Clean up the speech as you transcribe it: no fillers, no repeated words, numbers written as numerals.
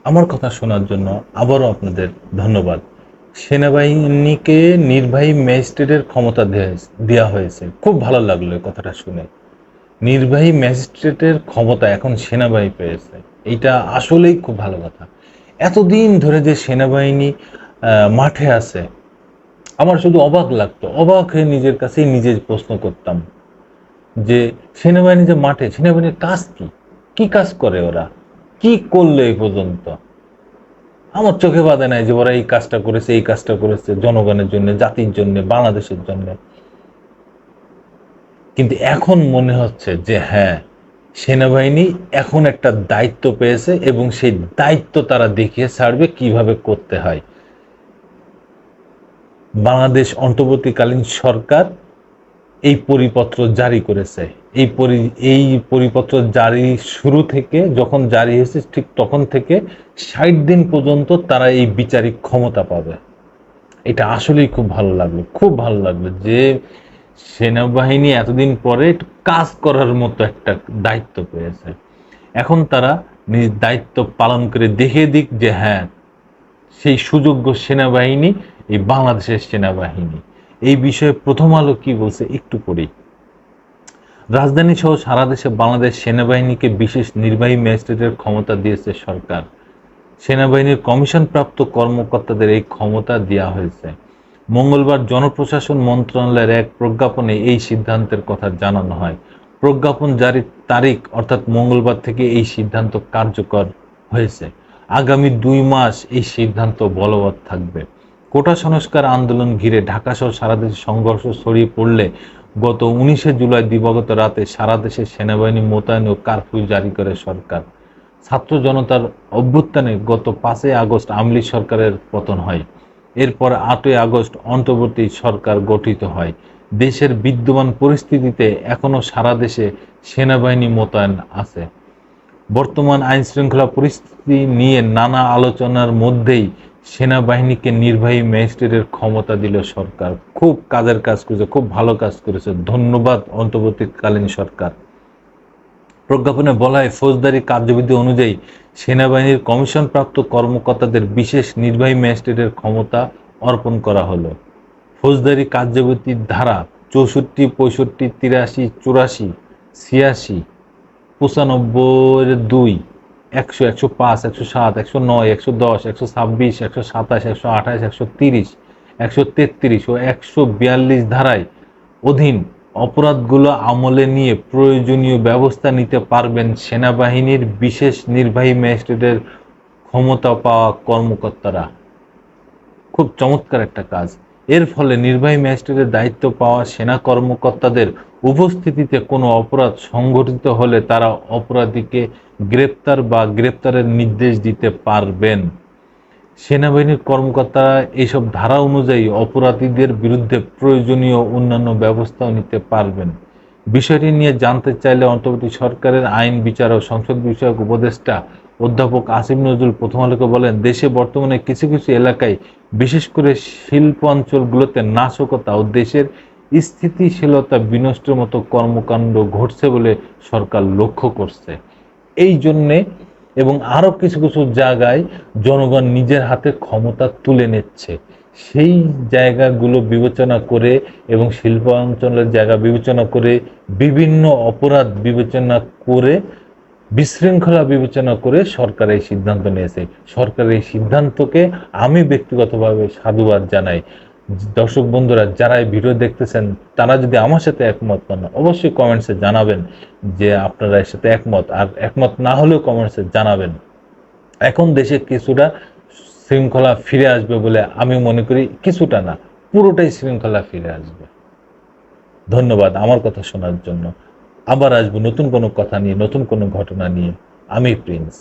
আমার কথা শোনার জন্য আবারও আপনাদের ধন্যবাদ। সেনাবাহিনীকে নির্বাহী ম্যাজিস্ট্রেটের ক্ষমতা দেয়া হয়েছে। খুব ভালো লাগলো এই কথাটা শুনে। নির্বাহী ম্যাজিস্ট্রেটের ক্ষমতা এখন সেনাবাহিনী পেয়েছে। এইটা আসলেই খুব ভালো কথা। এতদিন ধরে যে সেনাবাহিনী মাঠে আছে, আমার শুধু অবাক লাগতো। অবাক হয়ে নিজের কাছেই নিজে প্রশ্ন করতাম যে সেনাবাহিনী যে মাঠে, সেনাবাহিনীর কাজ কি? কি কাজ করে ওরা? কি করলো এই পর্যন্ত? আমার চোখে বাঁধে নাই যে ওরা এই কাজটা করেছে, এই কাজটা করেছে জনগণের জন্য, জাতির জন্য, বাংলাদেশের জন্য। কিন্তু এখন মনে হচ্ছে যে হ্যাঁ, সেনাবাহিনী এখন একটা দায়িত্ব পেয়েছে এবং সেই দায়িত্ব তারা দেখিয়ে ছাড়বে কিভাবে করতে হয়। বাংলাদেশ অন্তর্বর্তীকালীন সরকার এই পরিপত্র জারি করেছে। এই পরিপত্র জারি শুরু থেকে, যখন জারি হয়েছে ঠিক তখন থেকে ৬০ দিন পর্যন্ত তারা এই বিচারিক ক্ষমতা পাবে। এটা আসলেই খুব ভালো লাগলো, খুব ভালো লাগলো যে সেনাবাহিনী এতদিন পরে একটু কাজ করার মতো একটা দায়িত্ব পেয়েছে। এখন তারা নিজ দায়িত্ব পালন করে দেখিয়ে দিক যে হ্যাঁ, সেই সুযোগ্য সেনাবাহিনী এই বাংলাদেশের সেনাবাহিনী। এই বিষয়ে প্রথম আলো কি বলছে একটু পড়ি। রাজধানী সহ সারা দেশে বাংলাদেশ সেনাবাহিনীকে বিশেষ নির্বাহী ম্যাজিস্ট্রেটের ক্ষমতা দিয়েছে সরকার। সেনাবাহিনীর কমিশনপ্রাপ্ত কর্মকর্তাদের এই ক্ষমতা দেওয়া হয়েছে। মঙ্গলবার জনপ্রশাসন মন্ত্রণালয়ের এক প্রজ্ঞাপনে এই সিদ্ধান্তের কথা জানানো হয়। প্রজ্ঞাপন জারির তারিখ অর্থাৎ মঙ্গলবার থেকে এই সিদ্ধান্ত কার্যকর হয়েছে। আগামী ২ মাস এই সিদ্ধান্ত বলবৎ থাকবে। কোটা সংস্কার আন্দোলন ঘিরে ঢাকাসহ সারা দেশে সংঘর্ষ ছড়িয়ে পড়লে গত ১৯শে জুলাই দিবাগত রাতে সারা দেশে সেনাবাহিনী মোতায়েন ও কারফিউ জারি করে সরকার। ছাত্র জনতার অভ্যুত্থানে গত ৫ই আগস্ট আওয়ামী লীগ সরকারের পতন হয়। এরপর ৮ই আগস্ট অন্তর্বর্তী সরকার গঠিত হয়। দেশের বিদ্যমান পরিস্থিতিতে এখনো সারা দেশে সেনাবাহিনী মোতায়েন আছে। বর্তমান আইনশৃঙ্খলা পরিস্থিতি নিয়ে নানা আলোচনার মধ্যেই সেনাবাহিনীকে নির্বাহী ম্যাজিস্ট্রেটের ক্ষমতা দিল সরকার। খুব কাজের কাজ করেছে, খুব ভালো কাজ করেছে। ধন্যবাদ অন্তর্বর্তীকালীন সরকার। প্রজ্ঞাপনে বলা হয়, ফৌজদারি কার্যবিধি অনুযায়ী সেনাবাহিনীর কমিশনপ্রাপ্ত কর্মকর্তাদের বিশেষ নির্বাহী ম্যাজিস্ট্রেটের ক্ষমতা অর্পণ করা হলো। ফৌজদারি কার্যবিধির ধারা ৬৪, ৬৫, ৮৩, ৮৪, ৮৬, ৯৫(২), ১০০, ১০৫, ১০৭, ১০৯, ১১০, ১২৬, ১২৭, ১২৮, ১৩০, ১৩৩ ও ১৪২ ধারায় অধীন অপরাধগুলো আমলে নিয়ে প্রয়োজনীয় ব্যবস্থা নিতে পারবেন সেনাবাহিনীর বিশেষ নির্বাহী ম্যাজিস্ট্রেটের ক্ষমতা পাওয়া কর্মকর্তারা। খুব চমৎকার একটা কাজ। এর ফলে নির্বাহী ম্যাজিস্ট্রেটের দায়িত্ব পাওয়া সেনা কর্মকর্তাদের উপস্থিতিতে কোনো অপরাধ সংঘটিত হলে তারা অপরাধীকে গ্রেপ্তার বা গ্রেপ্তারের নির্দেশ দিতে পারবেন। সেনাবাহিনীর কর্মকর্তারা এইসব ধারা অনুযায়ী অপরাধীদের বিরুদ্ধে প্রয়োজনীয় অন্যান্য ব্যবস্থাও নিতে পারবেন। বিষয়টি নিয়ে জানতে চাইলে অন্তর্বর্তী সরকারের আইন, বিচার ও সংসদ বিষয়ক উপদেষ্টা অধ্যাপক আসিফ নজরুল প্রথম আলোকে বলেন, দেশে বর্তমানে কিছু কিছু এলাকায় বিশেষ করে শিল্পাঞ্চলগুলোতে নাশকতা ও দেশের স্থিতিশীলতা বিনষ্টের মতো কর্মকাণ্ড ঘটছে বলে সরকার লক্ষ্য করছে। এই জন্যে এবং আরো কিছু কিছু জায়গায় জনগণ নিজের হাতে ক্ষমতা তুলে নিচ্ছে। সেই জায়গাগুলো বিবেচনা করে এবং শিল্পাঞ্চলের জায়গা বিবেচনা করে, বিভিন্ন অপরাধ বিবেচনা করে, বিশৃঙ্খলা বিবেচনা করে সরকার এই সিদ্ধান্ত নিয়েছে। সরকারের এই সিদ্ধান্তকে আমি ব্যক্তিগতভাবে সাধুবাদ জানাই। দর্শক বন্ধুরা যারা এই ভিডিও দেখতেছেন, তারা যদি আমার সাথে একমত হন অবশ্যই কমেন্টসে জানাবেন যে আপনারা এর সাথে একমত, আর একমত না হলেও কমেন্টসে জানাবেন। এখন দেশে কিছুটা শৃঙ্খলা ফিরে আসবে বলে আমি মনে করি। কিছুটা না, পুরোটাই শৃঙ্খলা ফিরে আসবে। ধন্যবাদ আমার কথা শোনার জন্য। আবার আসবো নতুন কোনো কথা নিয়ে, নতুন কোনো ঘটনা নিয়ে। আমি প্রিন্স।